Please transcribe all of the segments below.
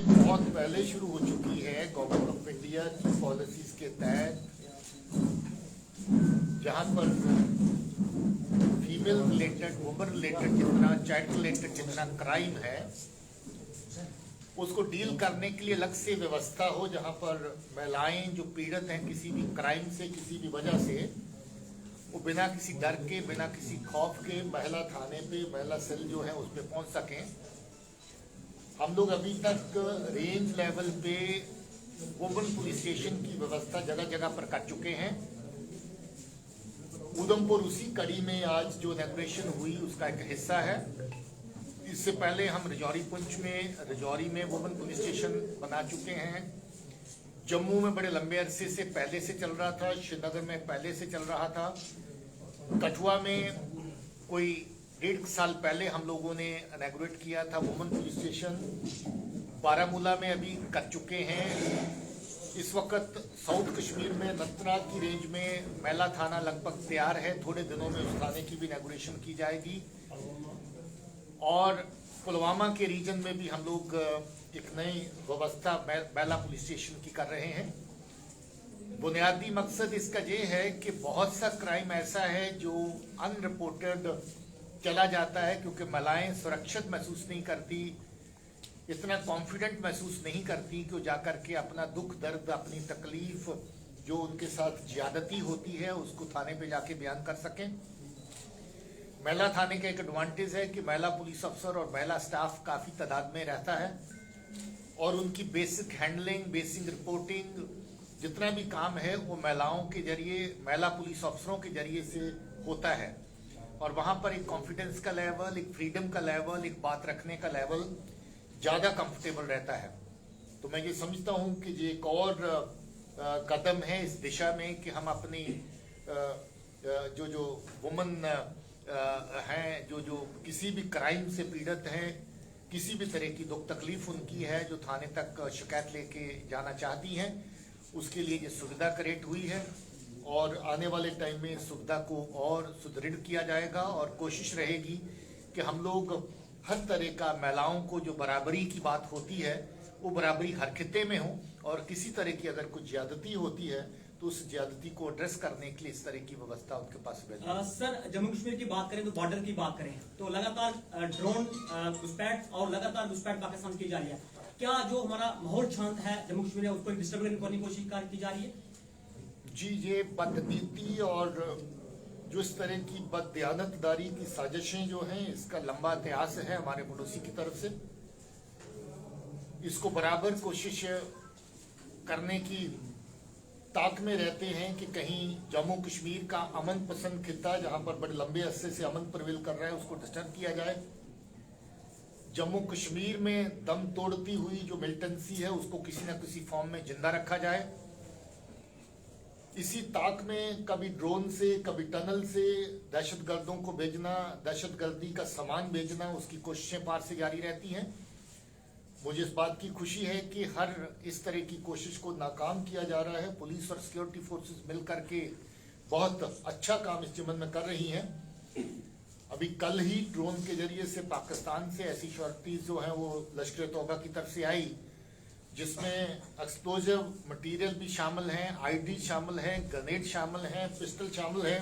बहुत पहले शुरू हो चुकी है गवर्नमेंट ऑफ इंडिया की पॉलिसीज के तहत, जहां पर फीमेल रिलेटेड, वुमन रिलेटेड जितना, चाइल्ड रिलेटेड जितना क्राइम है उसको डील करने के लिए अलग से व्यवस्था हो, जहां पर महिलाएं जो पीड़ित हैं किसी भी क्राइम से, किसी भी वजह से, वो बिना किसी डर के, बिना किसी खौफ के महिला थाने पे, महिला सेल जो है उस पर पहुंच सकें। हम लोग अभी तक रेंज लेवल पे वुमन पुलिस स्टेशन की व्यवस्था जगह जगह पर कर चुके हैं। उधमपुर उसी कड़ी में आज जो इनॉग्रेशन हुई उसका एक हिस्सा है। इससे पहले हम रजौरी में वुमन पुलिस स्टेशन बना चुके हैं। जम्मू में बड़े लंबे अरसे से पहले से चल रहा था, श्रीनगर में पहले से चल रहा था, कठुआ में कोई 1.5 साल पहले हम लोगों ने इनॉग्रेट किया था वुमन पुलिस स्टेशन। बारामूला में अभी कर चुके हैं। इस वक्त साउथ कश्मीर में अनंतनाग की रेंज में महिला थाना लगभग तैयार है। थोड़े दिनों में उस थाने की भी इनॉग्रेशन की जाएगी। और पुलवामा के रीजन में भी हम लोग एक नई व्यवस्था महिला पुलिस स्टेशन की कर रहे हैं। बुनियादी मकसद इसका ये है कि बहुत सा क्राइम ऐसा है जो अनरिपोर्टेड चला जाता है, क्योंकि महिलाएं सुरक्षित महसूस नहीं करती, इतना कॉन्फिडेंट महसूस नहीं करती कि वो जाकर के अपना दुख दर्द, अपनी तकलीफ जो उनके साथ ज्यादती होती है उसको थाने पे जाके बयान कर सकें। महिला थाने का एक एडवांटेज है कि महिला पुलिस अफसर और महिला स्टाफ काफी तादाद में रहता है और उनकी बेसिक हैंडलिंग, बेसिक रिपोर्टिंग, जितना भी काम है वो महिलाओं के जरिए, महिला पुलिस अफसरों के जरिए से होता है। और वहां पर एक कॉन्फिडेंस का लेवल, एक फ्रीडम का लेवल, एक बात रखने का लेवल ज्यादा कंफर्टेबल रहता है। तो मैं ये समझता हूं कि ये एक और कदम है इस दिशा में कि हम अपनी जो वुमन हैं, जो किसी भी क्राइम से पीड़ित हैं, किसी भी तरह की दुख तकलीफ उनकी है, जो थाने तक शिकायत लेके जाना चाहती हैं, उसके लिए ये सुविधा क्रिएट हुई है। और आने वाले टाइम में सुविधा को और सुदृढ़ किया जाएगा और कोशिश रहेगी कि हम लोग हर तरह का महिलाओं को जो बराबरी की बात होती है वो बराबरी हर खित्ते में हो, और किसी तरह की अगर कुछ ज्यादती होती है तो उस ज्यादती को एड्रेस करने के लिए इस तरह की व्यवस्था उनके पास है। सर, जम्मू कश्मीर की बात करें तो बॉर्डर की बात करें तो लगातार ड्रोन घुसपैठ और लगातार घुसपैठ पाकिस्तान की जा रही है। क्या जो हमारा माहौल शांत है जम्मू कश्मीर है उसको डिस्टर्ब करने की कोशिश की जा रही है? जी, ये बदनीति और जो इस तरह की बददियानतदारी की साजिशें जो हैं, इसका लंबा इतिहास है हमारे पड़ोसी की तरफ से। इसको बराबर कोशिश करने की ताक में रहते हैं कि कहीं जम्मू कश्मीर का अमन पसंद खित्ता, जहां पर बड़े लंबे अरसे से अमन प्रवेल कर रहा है, उसको डिस्टर्ब किया जाए। जम्मू कश्मीर में दम तोड़ती हुई जो मिलिटेंसी है उसको किसी न किसी फॉर्म में जिंदा रखा जाए। इसी ताक में कभी ड्रोन से, कभी टनल से दहशतगर्दों को भेजना, दहशतगर्दी का सामान भेजना, उसकी कोशिशें पार से जारी रहती हैं। मुझे इस बात की खुशी है कि हर इस तरह की कोशिश को नाकाम किया जा रहा है। पुलिस और सिक्योरिटी फोर्सेस मिलकर के बहुत अच्छा काम इस जिम्मन में कर रही हैं। अभी कल ही ड्रोन के जरिए से पाकिस्तान से ऐसी शॉर्टीज जो है वो लश्कर तौबा की तरफ से आई, जिसमें एक्सप्लोजिव मटेरियल भी शामिल हैं, आईडी शामिल है, ग्रेनेड शामिल है, पिस्टल शामिल है।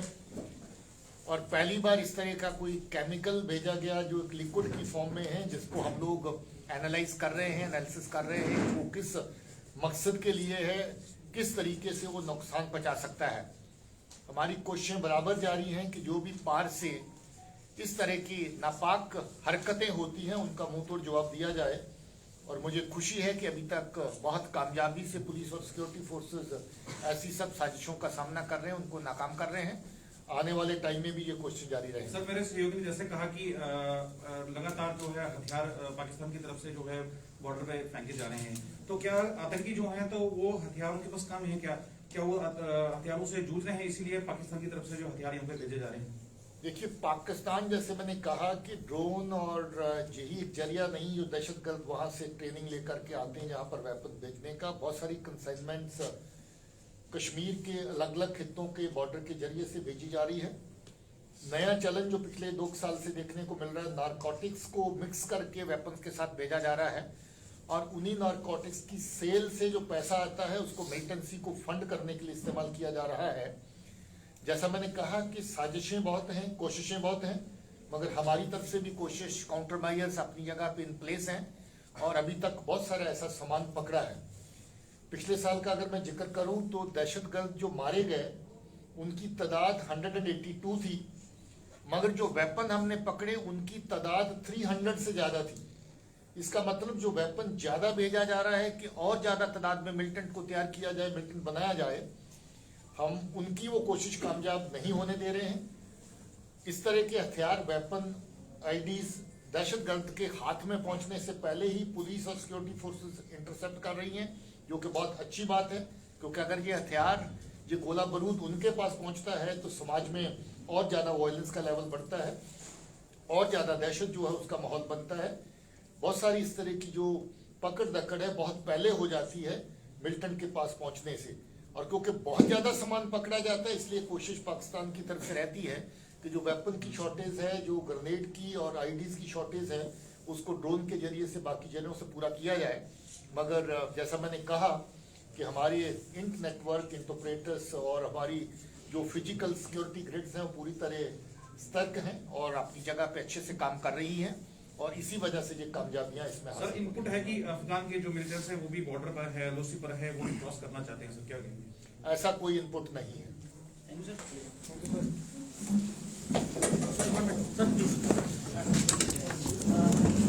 और पहली बार इस तरह का कोई केमिकल भेजा गया जो एक लिक्विड की फॉर्म में है, जिसको हम लोग एनालाइज कर रहे हैं, एनालिसिस कर रहे हैं वो किस मकसद के लिए है, किस तरीके से वो नुकसान पहुंचा सकता है। हमारी कोशिशें बराबर जारी हैं कि जो भी पार से इस तरह की नापाक हरकतें होती हैं उनका मुंह तोड़ जवाब दिया जाए। और मुझे खुशी है कि अभी तक बहुत कामयाबी से पुलिस और सिक्योरिटी फोर्सेस ऐसी सब साजिशों का सामना कर रहे हैं, उनको नाकाम कर रहे हैं। आने वाले टाइम में भी ये कोशिश जारी रहेगी। सर, मेरे सहयोगी ने जैसे कहा कि लगातार जो है हथियार पाकिस्तान की तरफ से जो है बॉर्डर पे फेंके जा रहे हैं, तो क्या आतंकी जो हैं तो वो हथियारों के पास कम है? क्या वो हथियारों से जूझ रहे हैं, इसीलिए पाकिस्तान की तरफ से जो हथियार यहाँ पे भेजे जा रहे हैं? देखिए, पाकिस्तान, जैसे मैंने कहा कि ड्रोन और यही एक जरिया नहीं, जो दहशतगर्द वहां से ट्रेनिंग लेकर के आते हैं जहां पर वेपन भेजने का, बहुत सारी कंसाइनमेंट्स कश्मीर के अलग अलग खित्तों के बॉर्डर के जरिए से भेजी जा रही है। नया चलन जो पिछले 2 साल से देखने को मिल रहा है, नारकोटिक्स को मिक्स करके वेपन्स के साथ भेजा जा रहा है। और उन्हीं नारकोटिक्स की सेल से जो पैसा आता है उसको मिलिटेंसी को फंड करने के लिए इस्तेमाल किया जा रहा है। जैसा मैंने कहा कि साजिशें बहुत हैं, कोशिशें बहुत हैं, मगर हमारी तरफ से भी कोशिश, काउंटर मेजर्स अपनी जगह पे इन प्लेस हैं और अभी तक बहुत सारा ऐसा सामान पकड़ा है। पिछले साल का अगर मैं जिक्र करूं तो दहशतगर्द जो मारे गए उनकी तादाद 182 थी, मगर जो वेपन हमने पकड़े उनकी तादाद 300 से ज्यादा थी। इसका मतलब जो वेपन ज्यादा भेजा जा रहा है कि और ज्यादा तादाद में मिलिटेंट को तैयार किया जाए, मिलिटेंट बनाया जाए, हम उनकी वो कोशिश कामयाब नहीं होने दे रहे हैं। इस तरह के हथियार, वेपन, आईडीज दहशतगर्द के हाथ में पहुंचने से पहले ही पुलिस और सिक्योरिटी फोर्सेस इंटरसेप्ट कर रही हैं, जो कि बहुत अच्छी बात है, क्योंकि अगर ये हथियार, ये गोला बारूद उनके पास पहुंचता है तो समाज में और ज्यादा वायलेंस का लेवल बढ़ता है और ज्यादा दहशत जो है उसका माहौल बनता है। बहुत सारी इस तरह की जो पकड़ दकड़ है बहुत पहले हो जाती है मिलिटेंट के पास पहुंचने से, और क्योंकि बहुत ज्यादा सामान पकड़ा जाता है इसलिए कोशिश पाकिस्तान की तरफ से रहती है कि जो वेपन की शॉर्टेज है, जो ग्रेनेड की और आईडीज की शॉर्टेज है, उसको ड्रोन के जरिए से बाकी जगहों से पूरा किया जाए। मगर जैसा मैंने कहा कि हमारे इंट नेटवर्क, इंट ऑपरेटर्स और हमारी जो फिजिकल सिक्योरिटी ग्रिड्स हैं वो पूरी तरह सतर्क हैं और अपनी जगह पे अच्छे से काम कर रही हैं और इसी वजह से ये कामयाबियां इसमें सर, इनपुट है कि अफगान के जो मिलिटेंट्स हैं वो भी बॉर्डर पर है, एलओसी पर है, वो भी क्रॉस करना चाहते हैं सर, क्या कहेंगे? ऐसा कोई इनपुट नहीं है। Thank you sir.